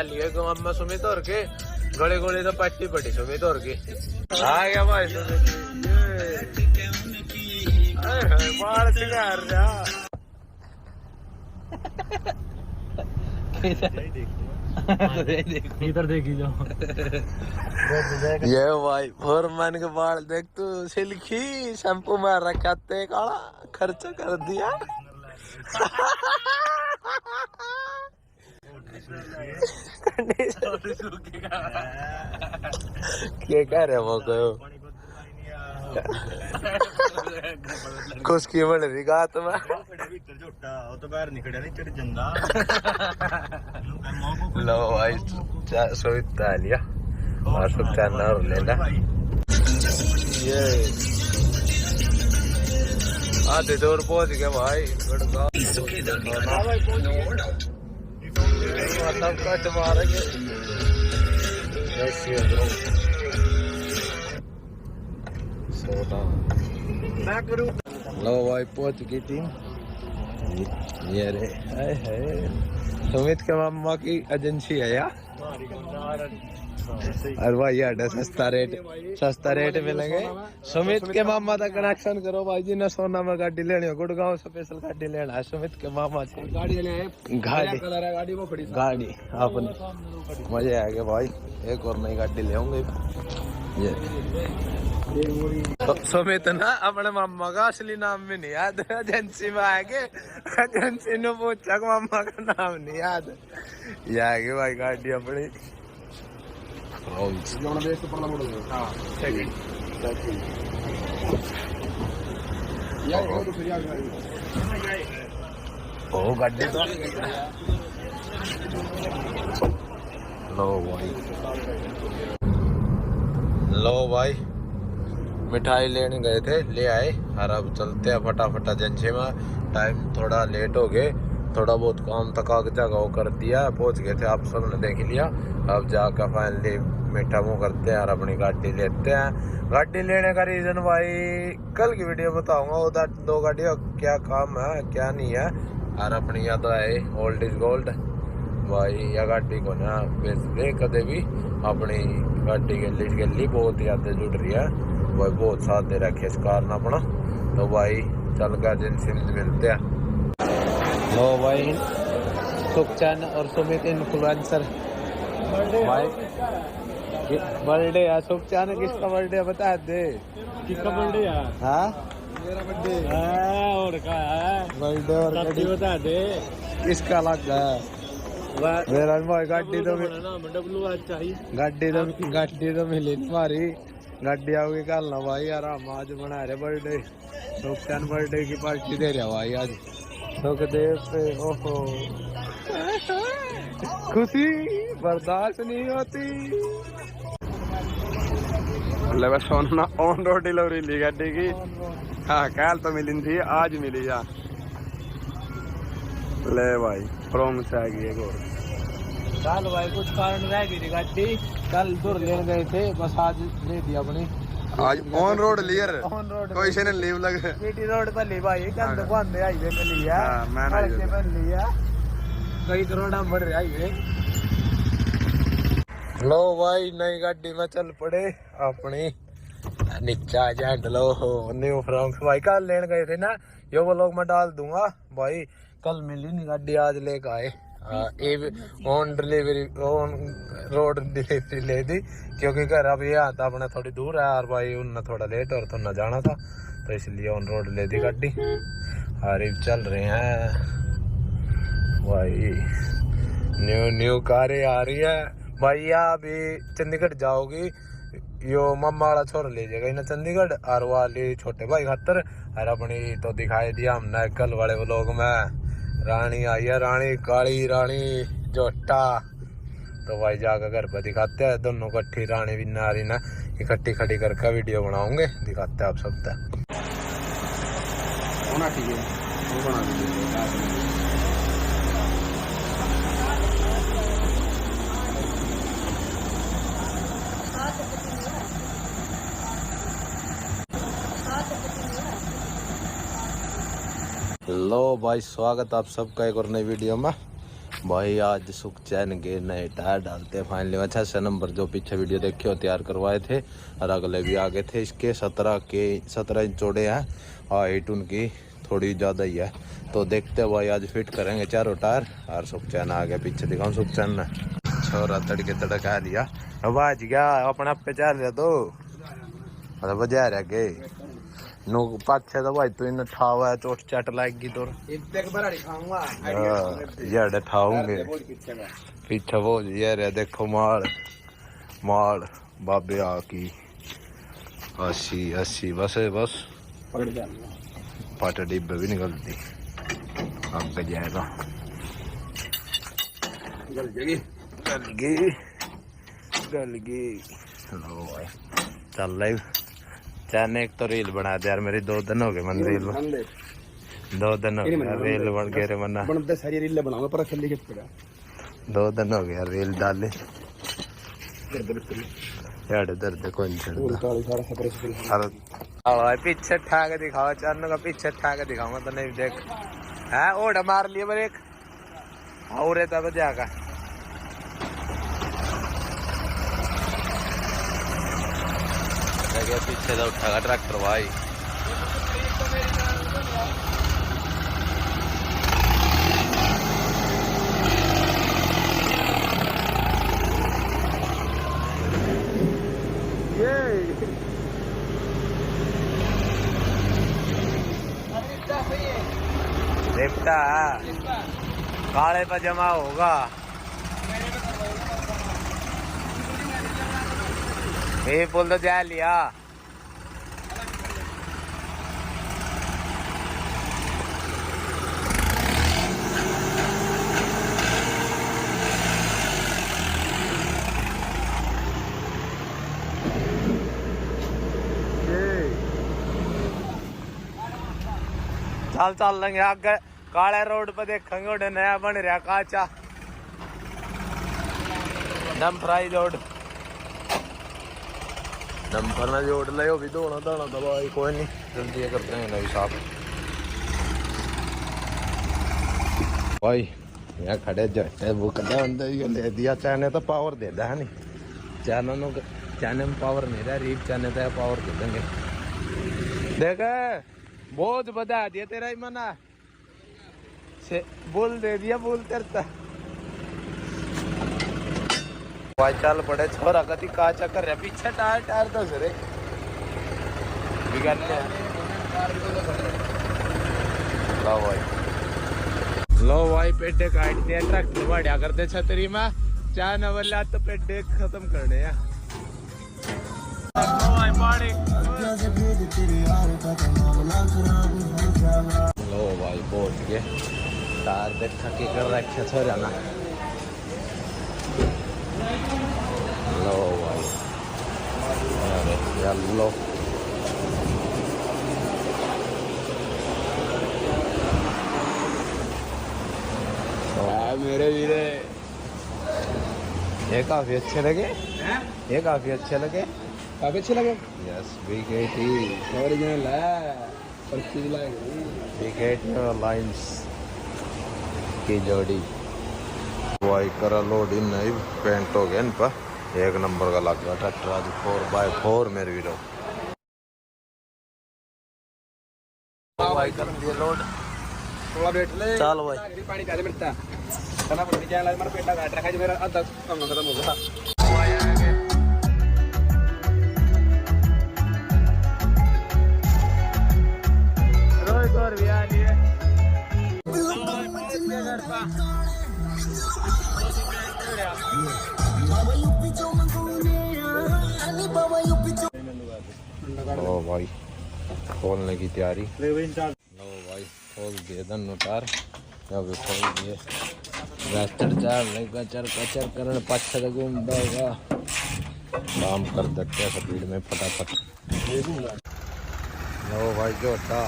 लिए अम्मा सुमित और के गले गोले तो पट्टी पड़ी सुमित और की आ गया भाई सुमित बाल सिंगार रहा इधर देखी जाओ ये भाई फोरमैन के बाल देख तू सिल्की शैम्पू मार रखा ते काला खर्चा कर दिया क्या कह रहे वो कहो कुछ की बड़ रही गात में तो बाहर निकले नहीं चढ़ जंदा लो भाई सोता लिया और सुखता ना लेना ये आधे दूर पहुंच गए भाई सब कट मारेंगे लो भाई पहुंच गई टीम ये रे सुमित के मामा की एजेंसी है यार और भाई यार सस्ता रेट मिलेंगे सुमित के मामा का कनेक्शन करो भाई जी ने सोना में गाड़ी लेनी हो गुड़गांव स्पेशल गाड़ी लेना है सुमित के मामा से गाड़ी अपनी मजे आ गए भाई एक और नई गाड़ी ले होंगे ये सुमित ना अपने मामा का असली नाम भी नहीं याद एजेंसी में आएंगे एजेंसी ने पूछा मामा का नाम नहीं याद ये आएगी भाई गाड़ी अपनी ओ गाड़ी तो लो भाई मिठाई लेने गए थे ले आए और अब चलते हैं फटाफट एजेंसी में टाइम थोड़ा लेट हो गए थोड़ा बहुत काम तका जगह कर दिया पहुंच गए थे आप सब ने देख लिया अब जाकर फाइनली मीठा मुँह करते हैं और अपनी गाड़ी लेते हैं गाड़ी लेने का रीजन भाई कल की वीडियो बताऊंगा उधर दो गाड़ियों क्या काम है क्या नहीं है और अपनी याद आए ओल्ड इज गोल्ड भाई या गाड़ी को ना बेच दे कदे भी अपनी गाड़ी गली बहुत यादें जुड़ रही है भाई बहुत साथ दे रखे इस कारण अपना तो भाई चल कर एजेंसी में मिलते हैं लो भाई सुखचैन और सुमित इन्फ्लुएंसर भाई बर्थडे है सुखचैन किसका बर्थडे बता दे किसका बर्थडे है हाँ मेरा बर्थडे और का है बर्थडे और गाड़ी बता दे किसका लग है मेरा भाई गाड़ी तो मिली तुम्हारी गाड़ी आओगी कल ना भाई आराम आज बना रहे बर्थडे सुखचैन बर्थडे की पार्टी दे रहा भाई आज सुखदेव पे ओहो खुशी बर्दाश्त नहीं होती सोना ऑन रोड डिलीवरी ली गाड़ी की हाँ कल तो मिली थी आज मिली जा ले भाई फ्रॉम से आ गई एक और कल भाई कुछ कारण रह गई थी गाड़ी कल दूर लेने गए थे बस आज ले दी अपनी आज ऑन रोड लियर कोई से ने लीव लग पीटी रोड पर ली भाई कल तो बंद हाईवे पे लिया मैंने पे लिया कई करोड़ हम बढ़ रहे हाईवे लो भाई नई गाड़ी में चल पड़े अपनी नीचा झंड लो न्यू फ्रॉक्स भाई कल लेने गए थे ना यो वो लोग मैं डाल दूंगा भाई कल मिली नहीं गाड़ी आज लेकर आए on delivery on road delivery ले दी क्योंकि घर अब ये आता अपना थोड़ी दूर है और भाई उनने थोड़ा लेट और तो न जाना था तो इसलिए ऑन रोड ले दी गाड़ी और चल रहे हैं भाई न्यू कारें आ रही है भैया अभी चंडीगढ़ जाओगी यो मम्मा वाला छोरा ले जाएगा ना चंडीगढ़ और वाली छोटे भाई खातर और अपनी तो दिखाई दिया हमने कल वाले व्लॉग में रानी आई है रानी काली रानी जोटा तो भाई जाकर घर पर दिखाते हैं दोनों इकट्ठी रानी भी नारी ना इकट्ठी खड़ी करके वीडियो बनाओगे दिखाते हैं आप सब तक ठीक है लो भाई स्वागत आप सबका एक और नई वीडियो में भाई आज सुखचैन के नए टायर डालते हैं फाइनली। अच्छा 6 नंबर जो पीछे वीडियो देखे हो तैयार करवाए थे और अगले भी आगे थे इसके 17 इंच चौड़े हैं। हाइट उनकी थोड़ी ज़्यादा ही है। तो देखते हैं भाई आज फिट करेंगे चारों टायर। और सुखचैन आ गया, पीछे दिखाऊँ सुखचैन ने छोरा तड़के तड़का लिया। अब आज गया अपने आप पे चल रहा तो मतलब बजा रहा के नो पाछे तो भाई तू इन ठावा चोट चाट लाएगी तो यार ठाऊंगे पीछे वो यार देखो माल बाबे आकी 80 बस पाटा डिब्बे भी निकलती आगे जाएगा। गल गई लो भाई चल लाइव चैन एक तो रील बना दे यार मेरी 2 दिन हो गए मन रील 2 दिन हो गए रील बन गए रे मना सारी रील बनाऊंगा पर 2 दिन हो गया रील डाले यार दर्द कोई नहीं। पीछे ठाक दिखाओ चैन का पीछे ठाक दिखाऊंगा तो नहीं देख है ओढ़ मार लिए ब्रेक और तब जाएगा पीछे तो उठागा ट्रैक्टर भाई। देखता काले पजामा होगा ये बोल तो जा लिया चल लेंगे आगे काले रोड पे देखेंगे उधर नया बन रहा काचा दम फ्राई रोड डंपर ना जोड़ ले भी धोना धाना तो भाई कोई नहीं जल्दी करते हैं नवी साफ भाई यहाँ खड़े जट्टे बुक ले दिया चाहने तो पावर दे दा है नहीं चाहने में पावर नहीं रहा रीप चाहने तो पावर दे देंगे देख बहुत बता दिया तेरा ही मना से बोल दे दिया बोल करता भाई चल पड़े छोरा कति काचा कर रहा पीछे टायर तो सरे बिगाड़ने लो भाई पेड्डे काट दिया ट्रैक्टर बढ़िया करते छतरी में चाह न वाला तो पेड्डे खत्म करने हैं लो भाई पहुंच गए टायर देखा के कर रखे छोरा ना लो भाई अरे चलो मेरे वीरे ये काफी अच्छे लगे ये काफी अच्छे लगे यस BKT ओरिजिनल है BKT लाइंस की जोड़ी वाई करा लोड इन नहीं पेंट हो गया इन पर 1 नंबर का लग गया ट्रैक्टर आज 4x4 मेरे वीरो वाई कर दिया लोड थोड़ा बैठ ले चल भाई पानी का दे मिलता खाना पड़ गया मेरा पेट काट रखा है मेरा आधा काम खत्म हो गया रोज और भी आ लिए लो भाई खोलने की तैयारी लो भाई खोल दिए दोनों टायर अभी खोल दिए वेस्टर चार कचर करने पाछे घूमता होगा काम कर देते हैं स्पीड में फटाफट लो भाई जोटा